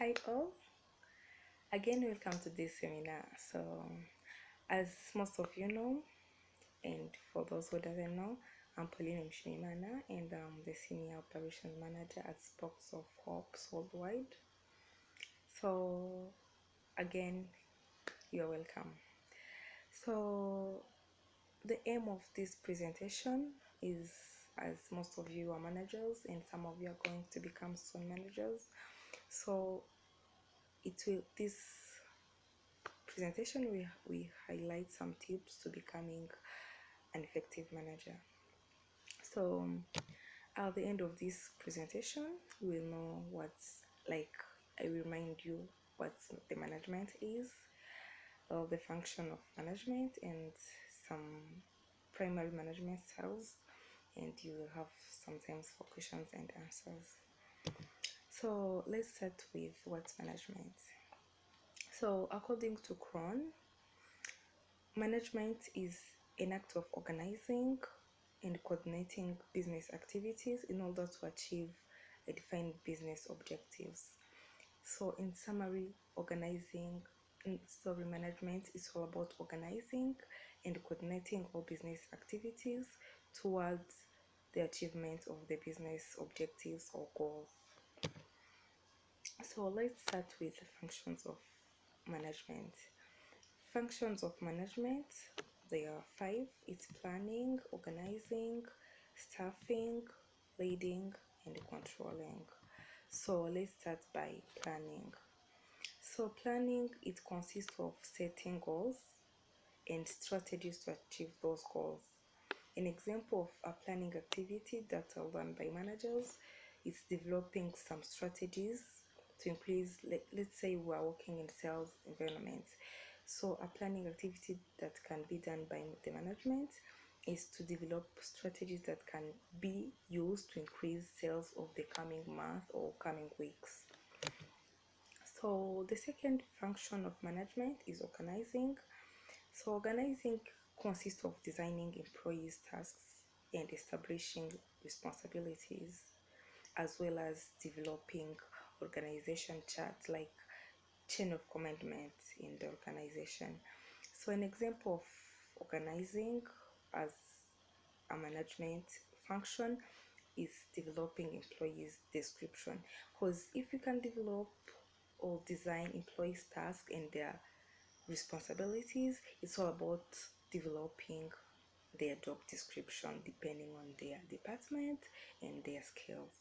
Hi all, again welcome to this seminar. So as most of you know, and for those who doesn't know, I'm Pauline and I'm the Senior Operations Manager at Spokes of Hope Worldwide. So again, you're welcome. So the aim of this presentation is, as most of you are managers and some of you are going to become soon managers, so this presentation we highlight some tips to becoming an effective manager. So at the end of this presentation we'll know what's like I will remind you what the management is, the function of management, and some primary management styles, and you will have sometimes for questions and answers. So let's start with what's management. So according to Cron, management is an act of organizing and coordinating business activities in order to achieve a defined business objectives. So in summary, management is all about organizing and coordinating all business activities towards the achievement of the business objectives or goals. So let's start with the functions of management. Functions of management, there are 5. It's planning, organizing, staffing, leading, and controlling. So let's start by planning. So planning, it consists of setting goals and strategies to achieve those goals. An example of a planning activity that are done by managers is developing some strategies to increase, let's say we are working in sales environment. So a planning activity that can be done by the management is to develop strategies that can be used to increase sales of the coming month or coming weeks. So the second function of management is organizing. So organizing consists of designing employees' tasks and establishing responsibilities, as well as developing organization charts like chain of commandment in the organization. So an example of organizing as a management function is developing employees description, because if you can develop or design employees tasks and their responsibilities, it's all about developing their job description depending on their department and their skills.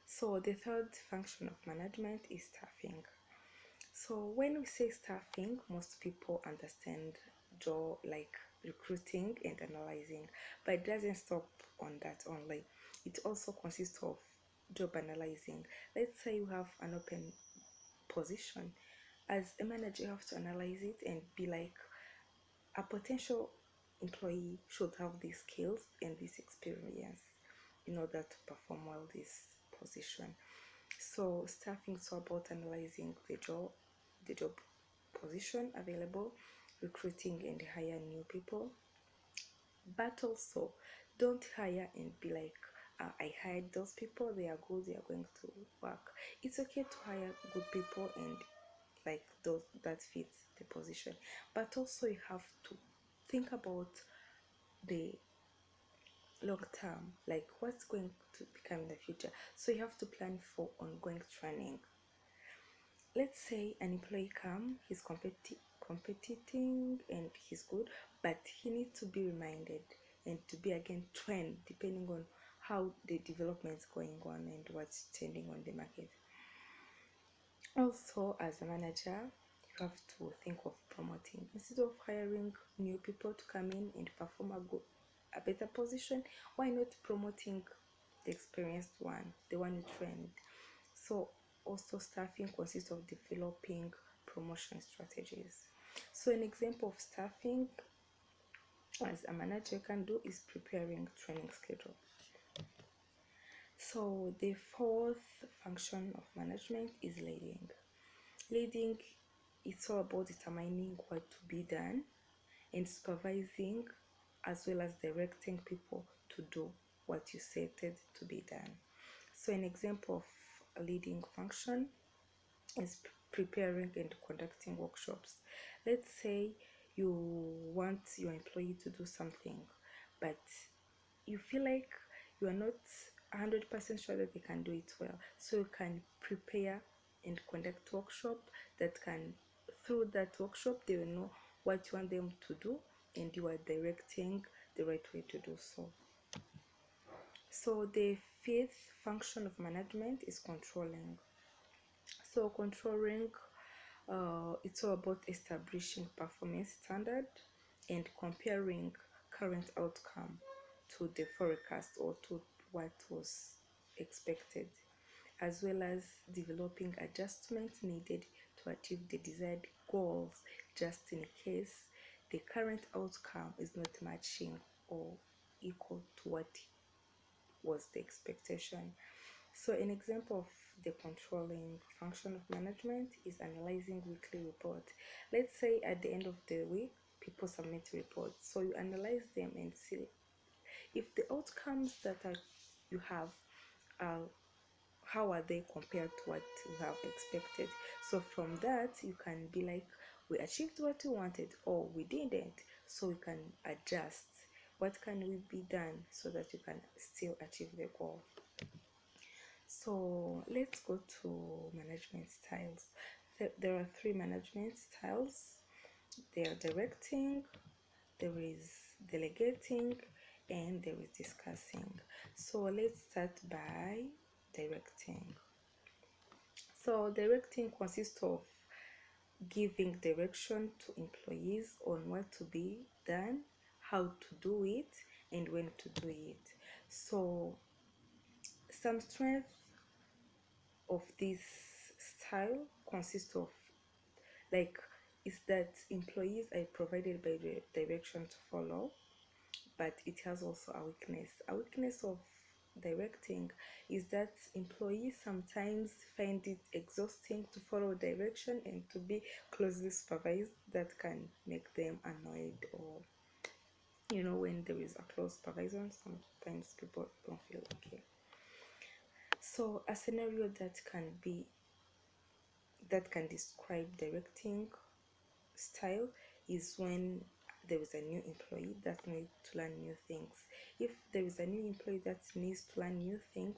So the third function of management is staffing. So when we say staffing, most people understand job like recruiting and analyzing, but it doesn't stop on that only. It also consists of job analyzing. Let's say you have an open position. As a manager, you have to analyze it and be like, a potential employee should have these skills and this experience in order to perform well this position. So staffing is about analyzing the job position available, recruiting and hire new people. But also, don't hire and be like, I hired those people, they are good, they are going to work. It's okay to hire good people and like those that fits the position, but also you have to think about the long term, like what's going to become in the future. So you have to plan for ongoing training. Let's say an employee come, he's competing and he's good, but he needs to be reminded and to be again trained depending on how the development is going on and what's changing on the market. Also, as a manager, you have to think of promoting. Instead of hiring new people to come in and perform a better position, why not promoting the experienced one, the one you trained? So also staffing consists of developing promotion strategies. So an example of staffing as a manager can do is preparing training schedule. So the fourth function of management is leading. Leading, it's all about determining what to be done and supervising as well as directing people to do what you stated to be done. So an example a leading function is preparing and conducting workshops. Let's say you want your employee to do something, but you feel like you are not 100% sure that they can do it well, so you can prepare and conduct workshop that can, through that workshop they will know what you want them to do, and you are directing the right way to do so. So the fifth function of management is controlling. So controlling, it's all about establishing performance standard and comparing current outcome to the forecast or to what was expected, as well as developing adjustments needed to achieve the desired goals, just in case the current outcome is not matching or equal to what was the expectation. So an example of the controlling function of management is analyzing weekly report. Let's say at the end of the week, people submit reports. So you analyze them and see if the outcomes that you have are, how are they compared to what you have expected. So from that, you can be like, we achieved what we wanted or we didn't. So we can adjust. What can we be done so that you can still achieve the goal? So let's go to management styles. There are three management styles. There are directing, there is delegating, and there is discussing. So let's start by directing. So directing consists of giving direction to employees on what to be done, how to do it, and when to do it. So some strength of this style consists of, like, is that employees are provided by the direction to follow, but it has also a weakness. A weakness of directing is that employees sometimes find it exhausting to follow direction and to be closely supervised. That can make them annoyed, or when there is a close supervision, sometimes people don't feel okay. So a scenario that can describe directing style is when there is a new employee that needs to learn new things. If there is a new employee that needs to learn new things,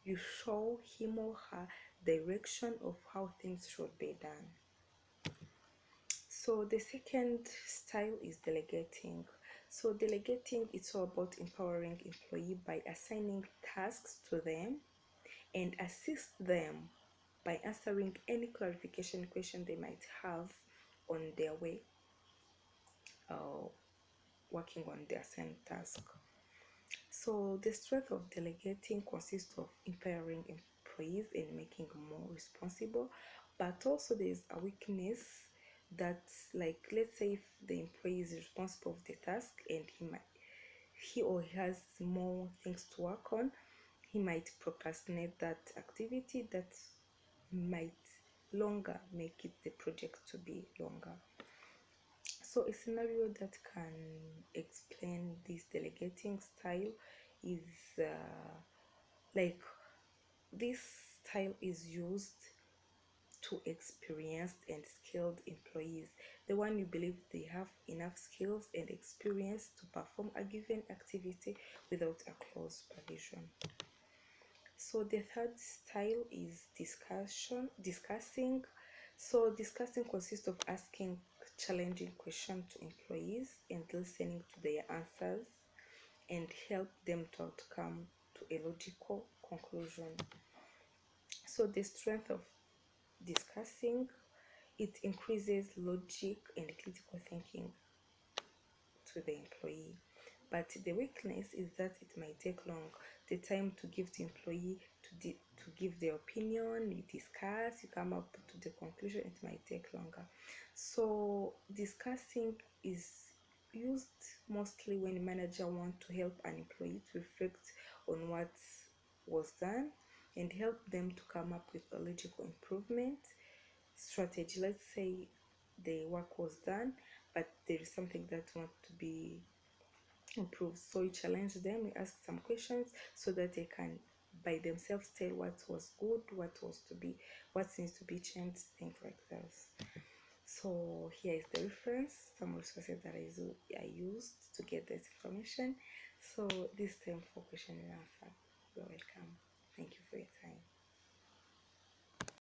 you show him or her direction of how things should be done. So the second style is delegating. So delegating, it's all about empowering employee by assigning tasks to them and assist them by answering any clarification question they might have on their way working on their assigned task. So the strength of delegating consists of empowering employees and making them more responsible, but also there is a weakness that, like, let's say if the employee is responsible of the task and he or he has more things to work on, he might procrastinate that activity. That might longer make it the project to be longer. So a scenario that can explain this delegating style is like, this style is used to experienced and skilled employees, the one you believe they have enough skills and experience to perform a given activity without a close supervision. So the third style is discussing. So discussing consists of asking challenging questions to employees and listening to their answers and help them to come to a logical conclusion. So the strength of discussing, it increases logic and critical thinking to the employee, but the weakness is that it might take long. The time to give the employee to give their opinion, you discuss, you come up to the conclusion, it might take longer. So discussing is used mostly when the manager wants to help an employee to reflect on what was done and help them to come up with a logical improvement strategy. Let's say the work was done, but there is something that wants to be improved. So you challenge them, you ask some questions so that they can by themselves tell what was good, what needs to be changed, things like this. So here is the reference, some resources that I used to get this information. So this time for question and answer. You're welcome. Thank you for your time.